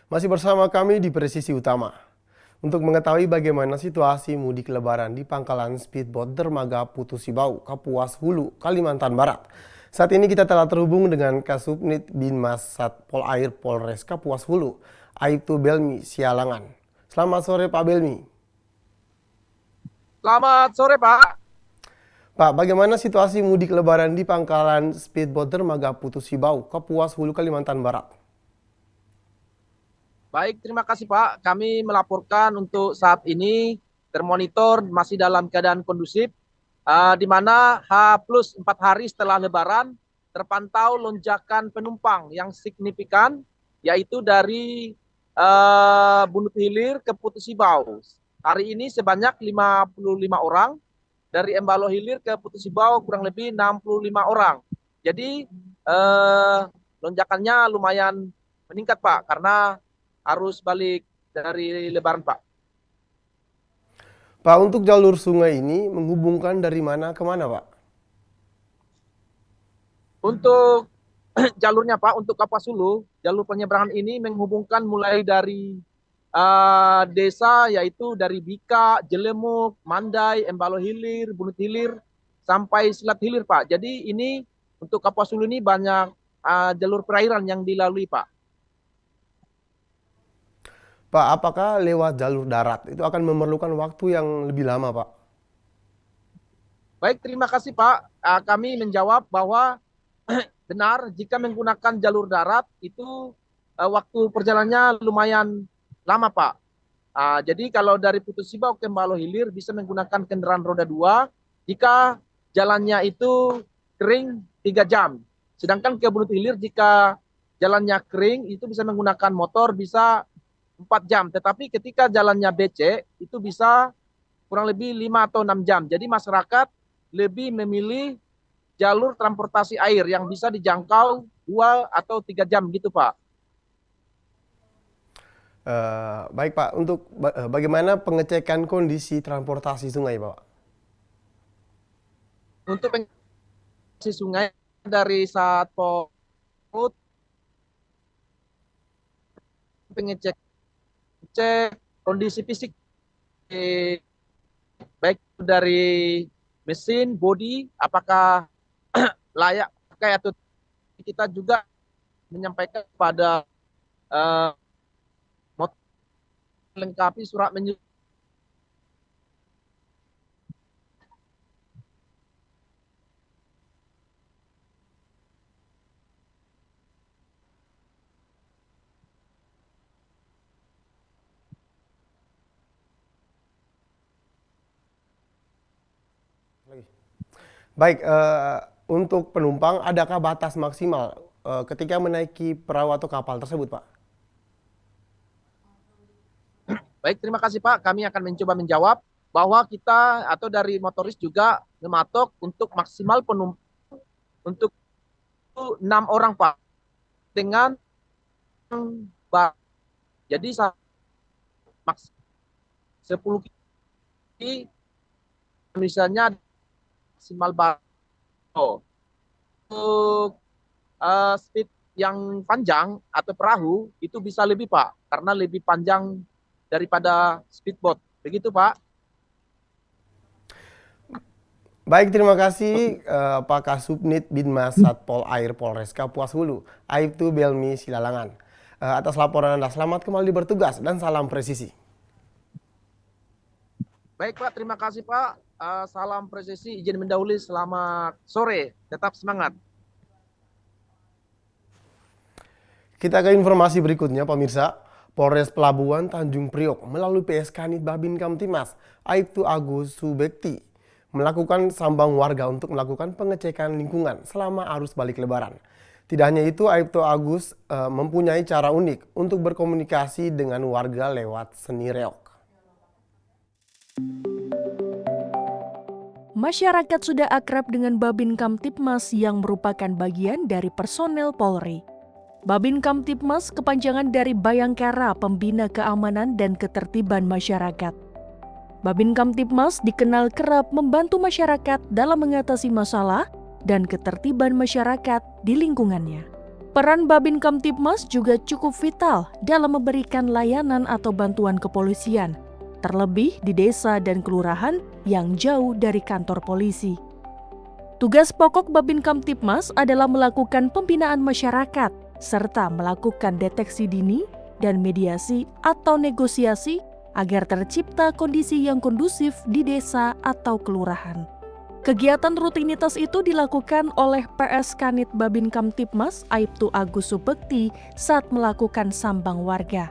Masih bersama kami di Presisi Utama. Untuk mengetahui bagaimana situasi mudik lebaran di pangkalan speedboat Dermaga Putusibau, Kapuas Hulu, Kalimantan Barat. Saat ini kita telah terhubung dengan Kasubnit Binmas Satpol Air Polres Kapuas Hulu, Aibtu Belmi Sialangan. Selamat sore Pak Belmi. Selamat sore, Pak. Pak, bagaimana situasi mudik lebaran di pangkalan speedboat Dermaga Putusibau, Kapuas Hulu, Kalimantan Barat? Baik, terima kasih, Pak. Kami melaporkan untuk saat ini termonitor masih dalam keadaan kondusif, di mana H plus 4 hari setelah Lebaran terpantau lonjakan penumpang yang signifikan, yaitu dari Bunut Hilir ke Putusibau. Hari ini sebanyak 55 orang, dari Embalo Hilir ke Putusibau kurang lebih 65 orang. Jadi lonjakannya lumayan meningkat, Pak, karena arus balik dari Lebaran, Pak. Pak, untuk jalur sungai ini menghubungkan dari mana ke mana, Pak? Untuk jalurnya, Pak, untuk Kapuas Hulu, jalur penyeberangan ini menghubungkan mulai dari desa, yaitu dari Bika, Jelemuk, Mandai, Embalo Hilir, Bunut Hilir, sampai Silat Hilir, Pak. Jadi ini untuk Kapuas Hulu ini banyak jalur perairan yang dilalui, Pak. Pak, apakah lewat jalur darat itu akan memerlukan waktu yang lebih lama, Pak? Baik, terima kasih, Pak. Kami menjawab bahwa benar jika menggunakan jalur darat itu waktu perjalanannya lumayan lama, Pak. Jadi kalau dari Putusibau ke Embalo Hilir bisa menggunakan kendaraan roda 2 jika jalannya itu kering 3 jam. Sedangkan ke Bunut Hilir jika jalannya kering itu bisa menggunakan motor bisa 4 jam. Tetapi ketika jalannya becek itu bisa kurang lebih 5 atau 6 jam. Jadi masyarakat lebih memilih jalur transportasi air yang bisa dijangkau 2 atau 3 jam gitu, Pak. Baik Pak, untuk bagaimana pengecekan kondisi transportasi sungai, Pak? Untuk pengecekan sungai dari Satpol pengecek cek kondisi fisik, baik dari mesin, bodi, apakah layak pakai atau kita juga menyampaikan pada uh, melengkapi surat menyurat. Baik, untuk penumpang adakah batas maksimal ketika menaiki perahu atau kapal tersebut, Pak? Baik, terima kasih, Pak. Kami akan mencoba menjawab bahwa kita atau dari motoris juga mematok untuk maksimal penumpang untuk 6 orang, Pak, dengan jadi maks 10 kali misalnya maksimal untuk speed yang panjang atau perahu itu bisa lebih, Pak, karena lebih panjang daripada speedboat. Begitu, Pak. Baik, terima kasih Pak Kasubnit Binmas Satpol Air Polres Kapuas Hulu, Aibtu Belmi Silalangan. Atas laporan Anda, selamat kembali bertugas dan salam presisi. Baik, Pak, terima kasih, Pak. Salam presisi, izin mendahului, selamat sore, tetap semangat. Kita ke informasi berikutnya, pemirsa. Polres Pelabuhan Tanjung Priok melalui PSK Kanit Babin Kamtimas, Aibtu Agus Subekti, melakukan sambang warga untuk melakukan pengecekan lingkungan selama arus balik Lebaran. Tidak hanya itu, Aibtu Agus mempunyai cara unik untuk berkomunikasi dengan warga lewat seni reok. Masyarakat sudah akrab dengan Babin Kamtibmas yang merupakan bagian dari personel Polri. Babin Kamtibmas kepanjangan dari Bayangkara Pembina Keamanan dan Ketertiban Masyarakat. Babin Kamtibmas dikenal kerap membantu masyarakat dalam mengatasi masalah dan ketertiban masyarakat di lingkungannya. Peran Babin Kamtibmas juga cukup vital dalam memberikan layanan atau bantuan kepolisian, terlebih di desa dan kelurahan yang jauh dari kantor polisi. Tugas pokok Babin Kamtibmas adalah melakukan pembinaan masyarakat serta melakukan deteksi dini dan mediasi atau negosiasi agar tercipta kondisi yang kondusif di desa atau kelurahan. Kegiatan rutinitas itu dilakukan oleh PS Kanit Babin Kamtibmas Aibtu Agus Subekti saat melakukan sambang warga.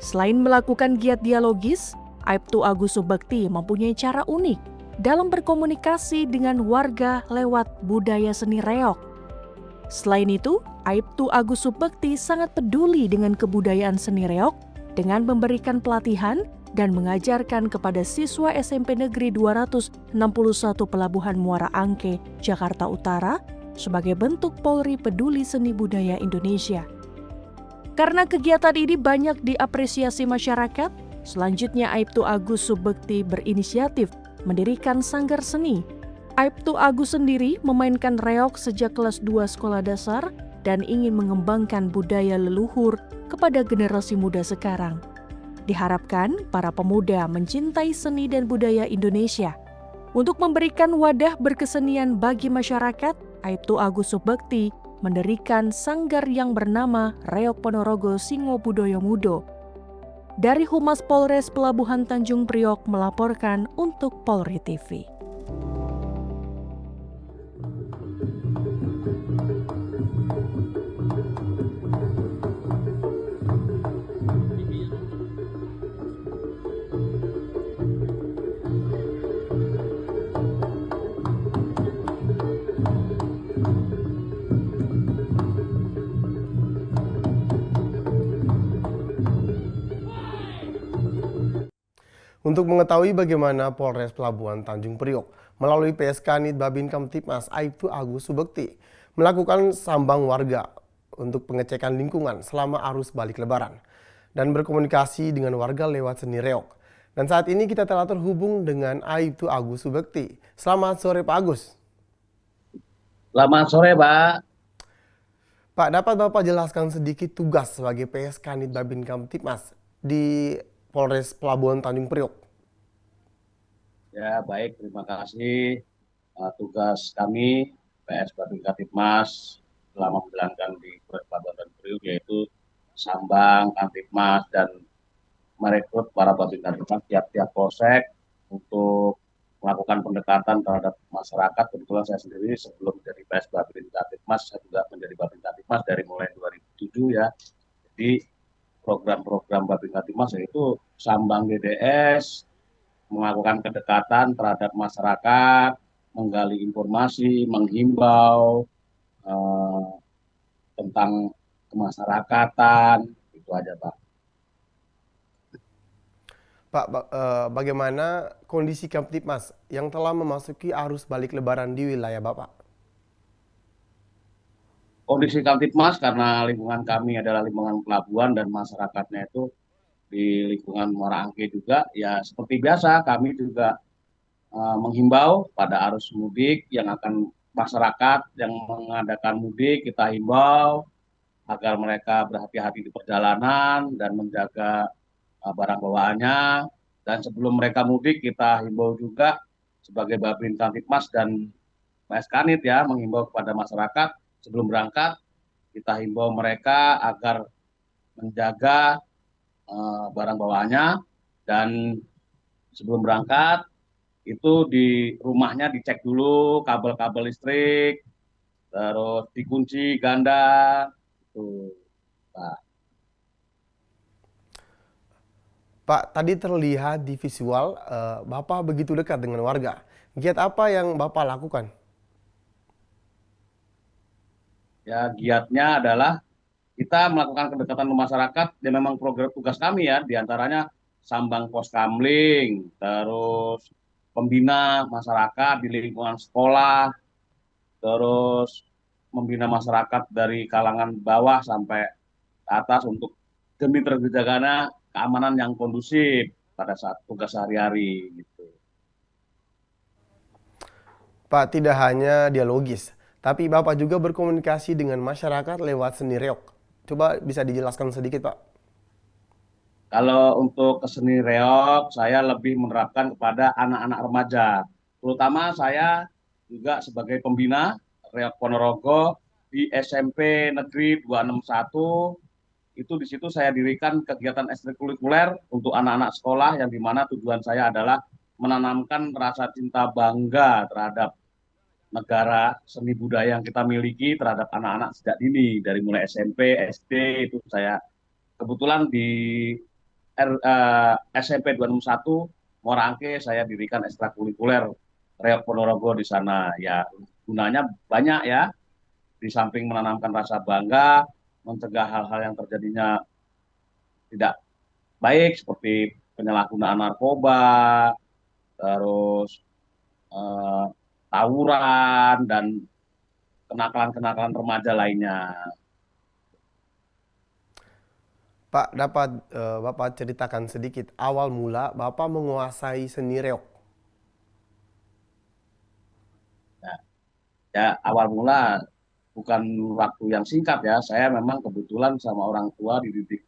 Selain melakukan giat dialogis, Aibtu Agus Subekti mempunyai cara unik dalam berkomunikasi dengan warga lewat budaya seni reog. Selain itu, Aibtu Agus Subekti sangat peduli dengan kebudayaan seni reog dengan memberikan pelatihan dan mengajarkan kepada siswa SMP Negeri 261 Pelabuhan Muara Angke, Jakarta Utara, sebagai bentuk Polri peduli seni budaya Indonesia. Karena kegiatan ini banyak diapresiasi masyarakat, selanjutnya Aibtu Agus Subekti berinisiatif mendirikan sanggar seni. Aibtu Agus sendiri memainkan reog sejak kelas 2 sekolah dasar dan ingin mengembangkan budaya leluhur kepada generasi muda sekarang. Diharapkan para pemuda mencintai seni dan budaya Indonesia. Untuk memberikan wadah berkesenian bagi masyarakat, Aibtu Agus Subekti mendirikan sanggar yang bernama Reog Ponorogo Singo Budoyo Mudo. Dari Humas Polres Pelabuhan Tanjung Priok melaporkan untuk Polri TV. Untuk mengetahui bagaimana Polres Pelabuhan Tanjung Priok melalui PS Kanit Babin Kamtibmas Aibtu Agus Subekti melakukan sambang warga untuk pengecekan lingkungan selama arus balik lebaran dan berkomunikasi dengan warga lewat seni reog. Dan saat ini kita telah terhubung dengan Aibtu Agus Subekti. Selamat sore Pak Agus. Selamat sore, Pak. Pak, dapat Bapak jelaskan sedikit tugas sebagai PS Kanit Babin Kamtibmas di Polres Pelabuhan Tanjung Priok? Ya, baik. Terima kasih. Tugas kami, PS Babin Kamtibmas, selama menjalankan di Polres Pelabuhan Tanjung Priok, yaitu sambang Kamtibmas dan merekrut para Babin Kamtibmas tiap-tiap polsek untuk melakukan pendekatan terhadap masyarakat. Kebetulan saya sendiri sebelum menjadi PS Babin Kamtibmas, saya juga menjadi Babin Kamtibmas dari mulai 2007 ya. Jadi program-program Babin Kamtibmas yaitu sambang DDS, melakukan kedekatan terhadap masyarakat, menggali informasi, menghimbau tentang kemasyarakatan, itu aja Pak. Pak, bagaimana kondisi Kamtibmas yang telah memasuki arus balik lebaran di wilayah Bapak? Kondisi Kamtibmas karena lingkungan kami adalah lingkungan pelabuhan dan masyarakatnya itu di lingkungan Muara Angke juga, ya seperti biasa kami juga menghimbau pada arus mudik yang akan masyarakat yang mengadakan mudik, kita himbau agar mereka berhati-hati di perjalanan dan menjaga barang bawaannya. Dan sebelum mereka mudik kita himbau juga sebagai Babin Kamtibmas dan PS Kanit ya, menghimbau kepada masyarakat sebelum berangkat, kita himbau mereka agar menjaga barang bawaannya, dan sebelum berangkat itu di rumahnya dicek dulu kabel-kabel listrik, terus dikunci ganda, itu Pak. Pak, tadi terlihat di visual Bapak begitu dekat dengan warga. Giat apa yang Bapak lakukan? Ya, giatnya adalah kita melakukan kedekatan ke masyarakat, ya memang program tugas kami ya, diantaranya sambang poskamling, terus pembina masyarakat di lingkungan sekolah, terus membina masyarakat dari kalangan bawah sampai ke atas untuk demi terjaganya keamanan yang kondusif pada saat tugas sehari-hari gitu. Pak, tidak hanya dialogis, Tapi Bapak juga berkomunikasi dengan masyarakat lewat seni reog. Coba bisa dijelaskan sedikit, Pak. Kalau untuk keseni reog, saya lebih menerapkan kepada anak-anak remaja. Terutama saya juga sebagai pembina Reog Ponorogo di SMP Negeri 261. Itu di situ saya dirikan kegiatan ekstrakurikuler untuk anak-anak sekolah yang dimana tujuan saya adalah menanamkan rasa cinta bangga terhadap negara, seni budaya yang kita miliki terhadap anak-anak sejak dini. Dari mulai SMP, SD, itu saya kebetulan di SMP 261 Muara Angke saya dirikan ekstrakurikuler Reog Ponorogo di sana. Ya, gunanya banyak ya, di samping menanamkan rasa bangga, mencegah hal-hal yang terjadinya tidak baik seperti penyalahgunaan narkoba, terus eh, tawuran dan kenakalan-kenakalan remaja lainnya. Pak, dapat Bapak ceritakan sedikit awal mula Bapak menguasai seni reog? Ya, awal mula bukan waktu yang singkat ya. Saya memang kebetulan sama orang tua dididik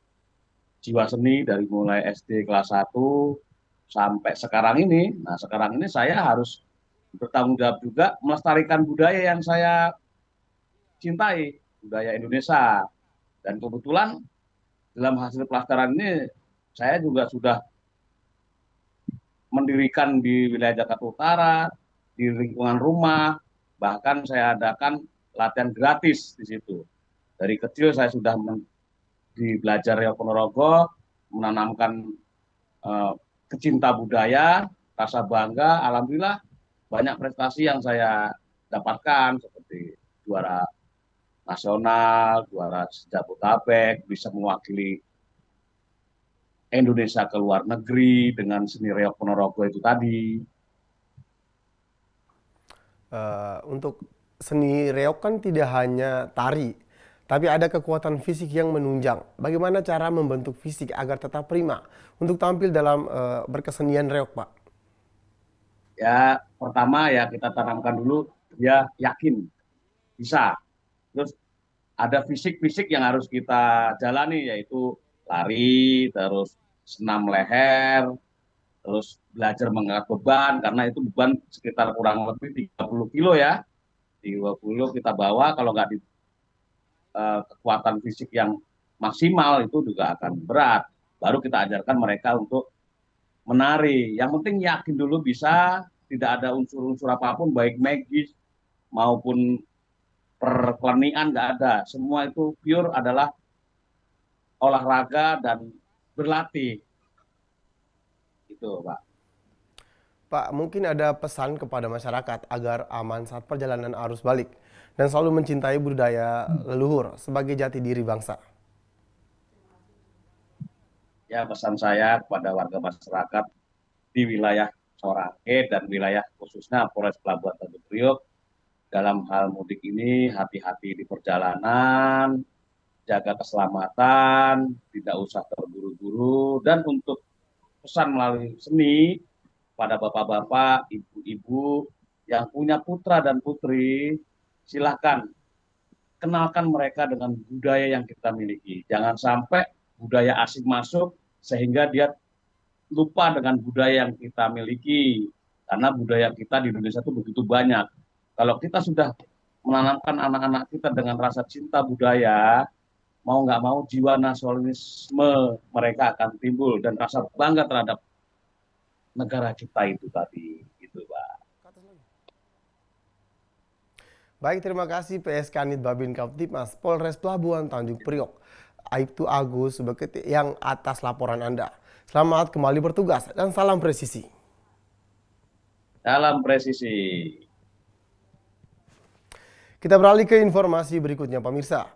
jiwa seni dari mulai SD kelas 1 sampai sekarang ini. Nah, sekarang ini saya harus bertanggung jawab juga melestarikan budaya yang saya cintai, budaya Indonesia. Dan kebetulan dalam hasil pelestarian ini saya juga sudah mendirikan di wilayah Jakarta Utara, di lingkungan rumah, bahkan saya adakan latihan gratis di situ. Dari kecil saya sudah di belajar Reog Ponorogo, menanamkan kecinta budaya, rasa bangga. Alhamdulillah banyak prestasi yang saya dapatkan seperti juara nasional, juara Jabodetabek, bisa mewakili Indonesia ke luar negeri dengan seni Reog Ponorogo itu tadi. Untuk seni reog kan tidak hanya tari, tapi ada kekuatan fisik yang menunjang. Bagaimana cara membentuk fisik agar tetap prima untuk tampil dalam berkesenian reog, Pak? Ya, pertama ya kita tanamkan dulu dia yakin bisa. Terus ada fisik-fisik yang harus kita jalani yaitu lari, terus senam leher, terus belajar mengangkat beban karena itu beban sekitar kurang lebih 30 kilo ya. 30 kita bawa kalau nggak di kekuatan fisik yang maksimal itu juga akan berat. Baru kita ajarkan mereka untuk menari. Yang penting yakin dulu bisa, tidak ada unsur-unsur apapun baik magis maupun perkelenian nggak ada. Semua itu pure adalah olahraga dan berlatih. Itu, Pak. Pak, mungkin ada pesan kepada masyarakat agar aman saat perjalanan arus balik dan selalu mencintai budaya leluhur sebagai jati diri bangsa. Ya, pesan saya kepada warga masyarakat di wilayah Sorake dan wilayah khususnya Polres Pelabuhan Tanjung Priok dalam hal mudik ini hati-hati di perjalanan, jaga keselamatan, tidak usah terburu-buru, dan untuk pesan melalui seni pada bapak-bapak, ibu-ibu yang punya putra dan putri, silahkan kenalkan mereka dengan budaya yang kita miliki. Jangan sampai budaya asing masuk sehingga dia lupa dengan budaya yang kita miliki. Karena budaya kita di Indonesia itu begitu banyak. Kalau kita sudah menanamkan anak-anak kita dengan rasa cinta budaya, mau nggak mau jiwa nasionalisme mereka akan timbul dan rasa bangga terhadap negara kita itu tadi. Gitu, Pak. Baik, terima kasih PS Kanit Babin Kamtipmas Polres Pelabuhan Tanjung Priok, Aibtu Agus Subekti yang atas laporan Anda. Selamat kembali bertugas dan salam presisi. Dalam presisi. Kita beralih ke informasi berikutnya, pemirsa.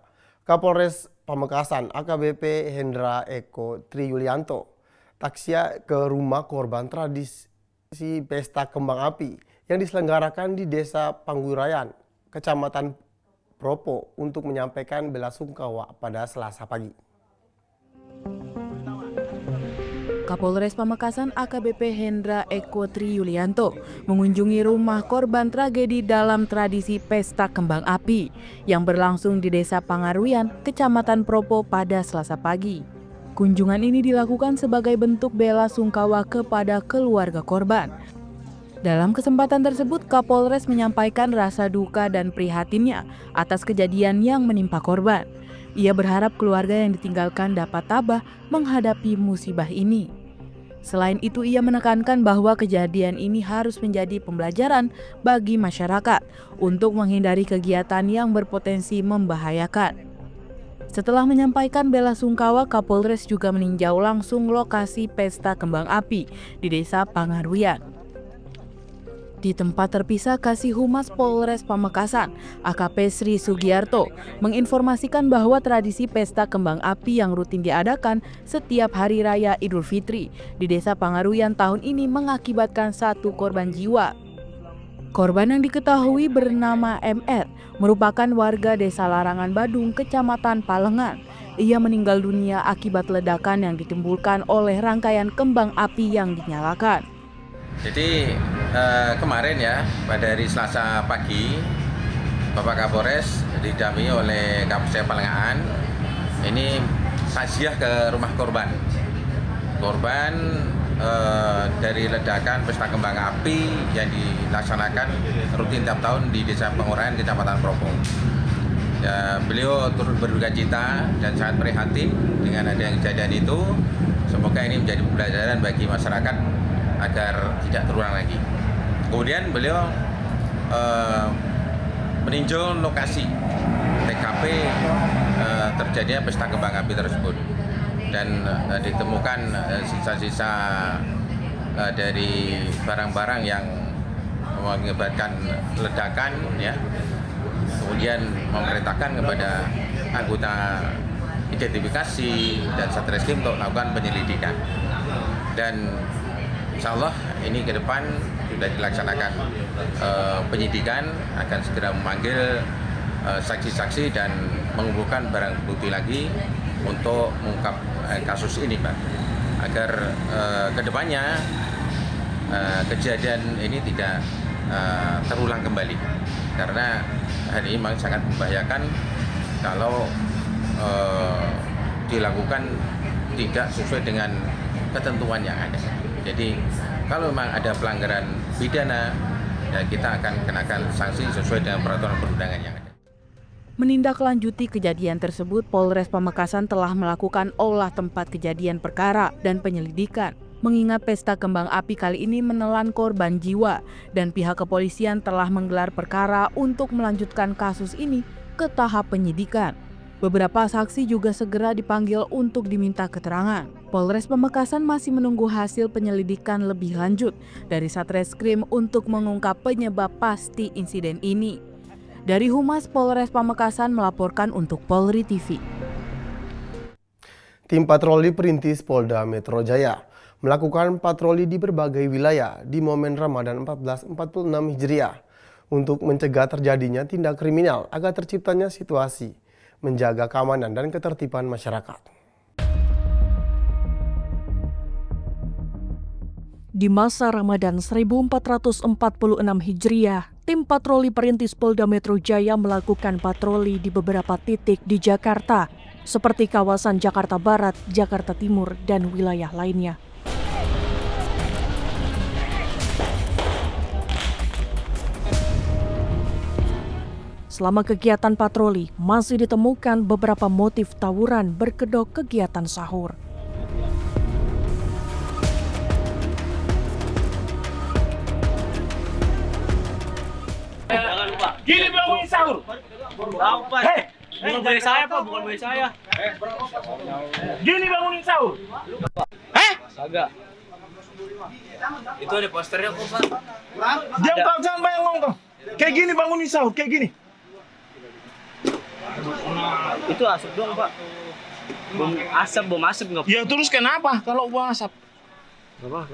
Kapolres Pamekasan AKBP Hendra Eko Tri Yulianto taksia ke rumah korban tradisi pesta kembang api yang diselenggarakan di Desa Panggurayan, Kecamatan Propo untuk menyampaikan bela sungkawa pada Selasa pagi. Kapolres Pamekasan AKBP Hendra Eko Tri Yulianto mengunjungi rumah korban tragedi dalam tradisi Pesta Kembang Api yang berlangsung di Desa Pangaruyan, Kecamatan Propo pada Selasa pagi. Kunjungan ini dilakukan sebagai bentuk bela sungkawa kepada keluarga korban. Dalam kesempatan tersebut, Kapolres menyampaikan rasa duka dan prihatinnya atas kejadian yang menimpa korban. Ia berharap keluarga yang ditinggalkan dapat tabah menghadapi musibah ini. Selain itu, ia menekankan bahwa kejadian ini harus menjadi pembelajaran bagi masyarakat untuk menghindari kegiatan yang berpotensi membahayakan. Setelah menyampaikan bela sungkawa, Kapolres juga meninjau langsung lokasi Pesta Kembang Api di Desa Pangaruyan. Di tempat terpisah, Kasih Humas Polres Pamekasan, AKP Sri Sugiarto, menginformasikan bahwa tradisi Pesta Kembang Api yang rutin diadakan setiap Hari Raya Idul Fitri di Desa Pangaruyan tahun ini mengakibatkan 1 korban jiwa. Korban yang diketahui bernama MR merupakan warga Desa Larangan Badung, Kecamatan Palengan. Ia meninggal dunia akibat ledakan yang ditimbulkan oleh rangkaian kembang api yang dinyalakan. Jadi kemarin ya, pada hari Selasa pagi, Bapak Kapolres didampingi oleh Kapolsek Palengan ini takziah ke rumah korban. Korban dari ledakan Pesta Kembang Api yang dilaksanakan rutin tiap tahun di Desa Pangaruyan, Kecamatan Propo. Ya, beliau turut berduka cita dan sangat prihatin dengan adanya kejadian itu. Semoga ini menjadi pembelajaran bagi masyarakat agar tidak terulang lagi. Kemudian beliau meninjau lokasi TKP terjadinya Pesta Kembang Api tersebut dan ditemukan sisa-sisa dari barang-barang yang mengakibatkan ledakan ya. Kemudian memerintahkan kepada anggota identifikasi dan Satreskrim untuk melakukan penyelidikan. Dan insya Allah ini ke depan sudah dilaksanakan penyidikan, akan segera memanggil saksi-saksi dan mengumpulkan barang bukti lagi untuk mengungkap kasus ini, Pak, agar ke depannya kejadian ini tidak terulang kembali, karena hari ini memang sangat membahayakan kalau dilakukan tidak sesuai dengan ketentuan yang ada. Jadi kalau memang ada pelanggaran pidana, ya kita akan kenakan sanksi sesuai dengan peraturan perundangan yang ada. Menindaklanjuti kejadian tersebut, Polres Pamekasan telah melakukan olah tempat kejadian perkara dan penyelidikan. Mengingat Pesta Kembang Api kali ini menelan korban jiwa dan pihak kepolisian telah menggelar perkara untuk melanjutkan kasus ini ke tahap penyidikan. Beberapa saksi juga segera dipanggil untuk diminta keterangan. Polres Pamekasan masih menunggu hasil penyelidikan lebih lanjut dari Satreskrim untuk mengungkap penyebab pasti insiden ini. Dari Humas Polres Pamekasan melaporkan untuk Polri TV. Tim patroli perintis Polda Metro Jaya melakukan patroli di berbagai wilayah di momen Ramadan 1446 Hijriah untuk mencegah terjadinya tindak kriminal agar terciptanya situasi menjaga keamanan dan ketertiban masyarakat. Di masa Ramadan 1446 Hijriah, tim patroli perintis Polda Metro Jaya melakukan patroli di beberapa titik di Jakarta, seperti kawasan Jakarta Barat, Jakarta Timur, dan wilayah lainnya. Selama kegiatan patroli, masih ditemukan beberapa motif tawuran berkedok kegiatan sahur. Jangan lupa. Gini bangunin sahur. Apa? Hei, bukan boleh saya, Pak, bukan boleh saya. Gini bangunin sahur. Heh? Agak. Itu ada posternya kok, Pak. Diam kau, jangan banyak ngomong kau. Kayak gini bangunin sahur, kayak gini. Itu asap doang, Pak. Bom asap nggak? Ya terus kenapa kalau bom asap?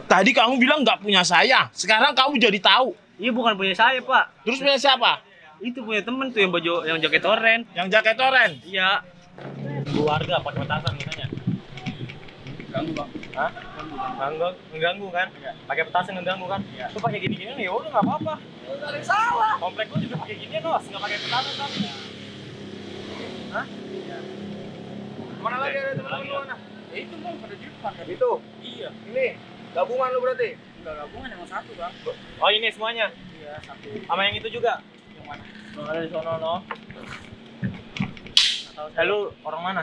Tadi kamu bilang nggak punya saya, sekarang kamu jadi tahu. Iya bukan punya saya, Pak. Terus punya siapa? Itu punya temen tuh yang jaket oranye. Yang jaket oranye? Iya. Keluarga pakai petasan katanya. Hah? Mengganggu kan? Pakai petasan ngeganggu kan? Lu pakai gini-gini ya udah nggak apa-apa. Nggak ada yang salah. Komplek gua juga pakai gini Nos, nggak pakai petasan tapi. Hah? Mana lagi ada teman-teman lu mana? Ya itu bang, pada di depan kan? Itu? Iya. Ini gabungan lu berarti? Enggak gabungan, yang satu bang. Oh ini semuanya? Iya satu. Sama yang itu juga? Yang mana? Yang ada di sono no. Lu orang mana?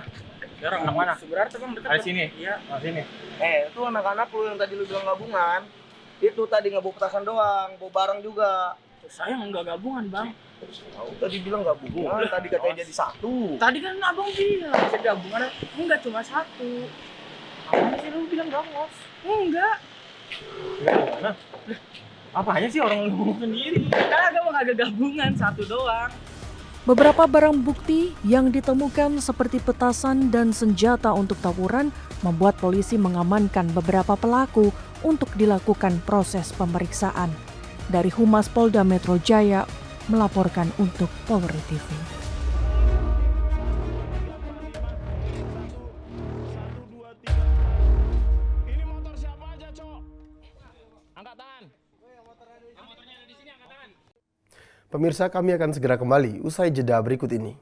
Ya orang anak mana? Sebenarnya bang dekat. Ada sini? Iya. Oh sini. Itu anak-anak lu yang tadi lu bilang gabungan. Itu tadi nggak bawa petasan doang, bawa barang juga. Saya enggak gabungan, Bang. Tadi bilang gabungan, tadi katanya jadi satu. Tadi kan Abang bilang saya gabungan, enggak cuma satu. Apanya sih lu bilang gabung? Enggak. Enggak gimana? Apanya sih orang lu ngomong sendiri? Kagak Bang, agak gabungan satu doang. Beberapa barang bukti yang ditemukan seperti petasan dan senjata untuk tawuran membuat polisi mengamankan beberapa pelaku untuk dilakukan proses pemeriksaan. Dari Humas Polda Metro Jaya melaporkan untuk Polri TV. Ini motor siapa aja, Cok? Angkatan. Yang motornya ada di sini angkatan. Pemirsa, kami akan segera kembali usai jeda berikut ini.